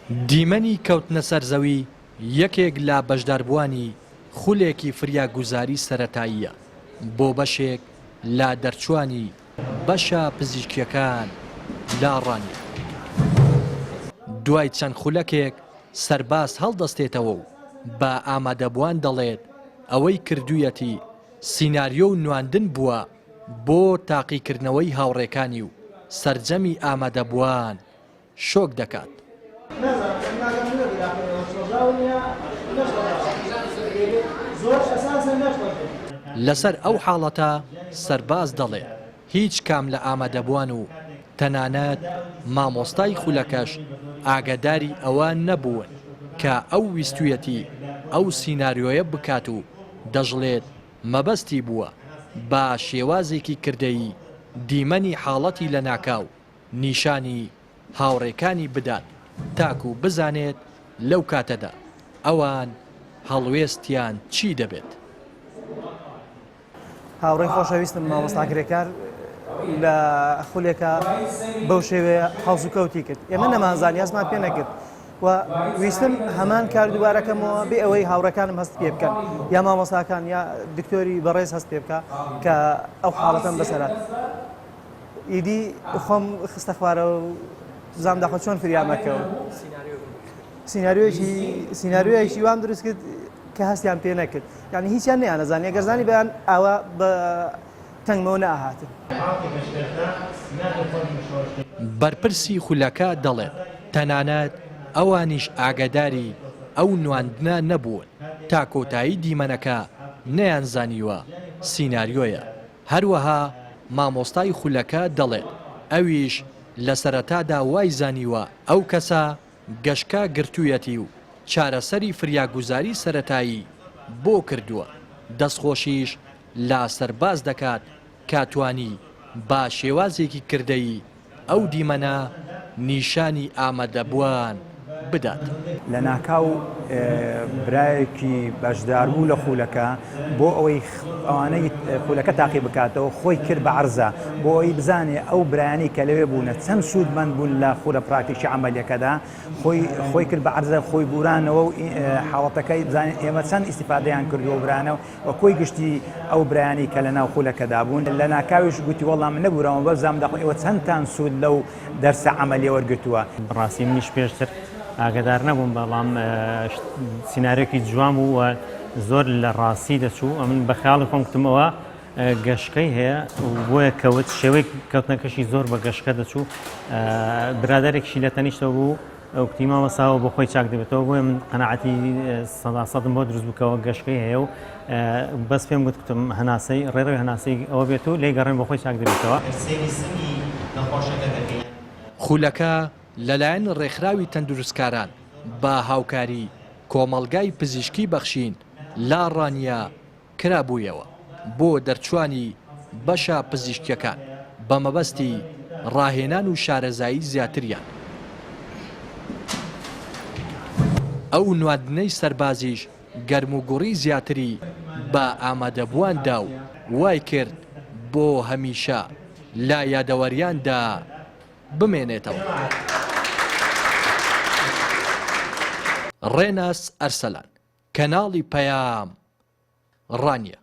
دیمەنی کەوتنە سەر زەوی یەکێک لە بەشداربووانی خولێکی فریاگوزاری سەرەتاییە بۆ بەشێک لە دەرچوانی بەشە پزیشکیەکان لا ڕانیە. دوای چەند خولەکێک سەرباز هەڵدەستێتەوە و بە ئامادەبووان دەڵێت ئەوەی کردوویەتی سیناریۆ و نواندن بووە بۆ تاقیکردنەوەی هاوڕێکانی و سەرجەمی ئامادەبووان شۆک دەکات. لەسەر ئەو حاڵەتە سەرباز دەڵێت هیچ کام لە ئامادەبووان و تەنانەت مامۆستای خولەکەش ئاگاداری ئەوان نەبوون کە ئەو ویستویەتی ئەو سیناریۆیە بکات و دەژڵێت مەبەستی بووە با شێوازێکی کردەیی دیمەنی حاڵەتی لە ناکاو نیشانی هاوڕێکانی بدات تاکو بزانێت لەو کاتەدا ئەوان هەڵوێستیان چی دەبێت. هاوڕێی خۆشەویستم مامۆستاکرێکار لە خولێکە بەو شێوەیە هەڵس و کەوتی کرد. ئێمە نەمانزانی هەستمان پێ نەکرد و ویستم هەمان کار دووبارەکەمەوە بێ ئەوەی هاوڕەکانم هەست پێ بکەن یا مامۆستاکان یا دکتۆری بەڕێز هەست پێ بکە کە ئەو حاڵەتەم بەسەرات. ئیدی خۆم خستە خوارە و زام داخۆ چۆن فریامەکە و سیناریۆیەکی وام دروست کرد کە هەستیان پێ نەکرد. یعنی هیچیان نەیانەزانی ئەگەرزانی بەیان ئاوا بە تەنگمەوە نەئاهاتن. بەرپرسی خولەکە دەڵێت تەنانەت ئەوانیش ئاگاداری ئەو نواندنە نەبوون تا کۆتایی دیمەنەکە نەیانزانیوە سیناریۆیە. هەروەها مامۆستای خولەکە دەڵێت ئەویش لە سەرەتادا وای زانیوە ئەو کەسە گەشکە گرتوویەتی و چارەسەری فریاگوزاری سەرەتایی بۆ کردووە. دەستخۆشیش لا سەرباز دەکات کاتوانی با شێوازێکی کردەیی ئەو دیمەنە نیشانی ئامادەبووان بدات. لە ناکاو برایەکی بەشداربوو لە خولەکە بۆ ئەوەی ئەوانەی خولەکە تاقی بکاتەوە خۆی کرد بە عەرزە بۆ ئەوەی بزانێ ئەو برایانی کە لەوێ بوونە چەند سوودمەند بوون لە خولە پراکتیکی عەمەلیەکەدا خۆی کرد بە عەرزە خۆی بورانەوە و حاڵەتەکەی بزانێت ئێمە چەند ئیستیفادەیان کردووە برانەوە و کۆی گشتی ئەو برایانی کە لەناو خولەکەدا بوون. لە ناکاویش گوتی وەڵام من نەبوورەوە بەزام داخۆ ئێوە چەندتان سوود لەو دەرسە عەمەلیە وەرگرتووە. ڕاستی منیش پێشتر ئاگدار نەبووم بەڵام سیناریۆکی جوان بوو و زۆر لە ڕاستی دەچوو. ئەمن بە خەیاڵی خۆم کتمەوە گەشتەکەی هەیە بۆیە کەوت شێوەی کەوتنەکەشی زۆر بە گەشتەکە دەچوو. برادێکیشی لە تەنیشتەوە بوو ئەو کتیما وەساوە بۆ خۆی چاک دەبێتەوە بۆیە من قەناعەتی سەدم بۆ دروست بکەوە گەشتەکەی هەیە و بەس پێم گوتم هەناسەی ڕێڕەوی هەناسەی ئەوە بێت و لێ گەڕێن بۆ خۆی چاک دەبێتەوە. خولەکە لەلایەن ڕێکخراوی تەندروستکاران با هاوکاری کۆمەڵگای پزیشکی بەخشین لا ڕانیە کرابوویەوە بۆ دەرچوانی بەشە پزیشکیەکان بە مەبەستی ڕاهێنان و شارەزایی زیاتریان. ئەو نواندنەی سەربازیش گەرموگوڕی زیاتری بە ئامادەبوواندا و وای کرد بۆ هەمیشە لا یادەوەریاندا بمێنێتەوە. ڕێناس ئەرسەلان، کەناڵی پەیام ڕانیە.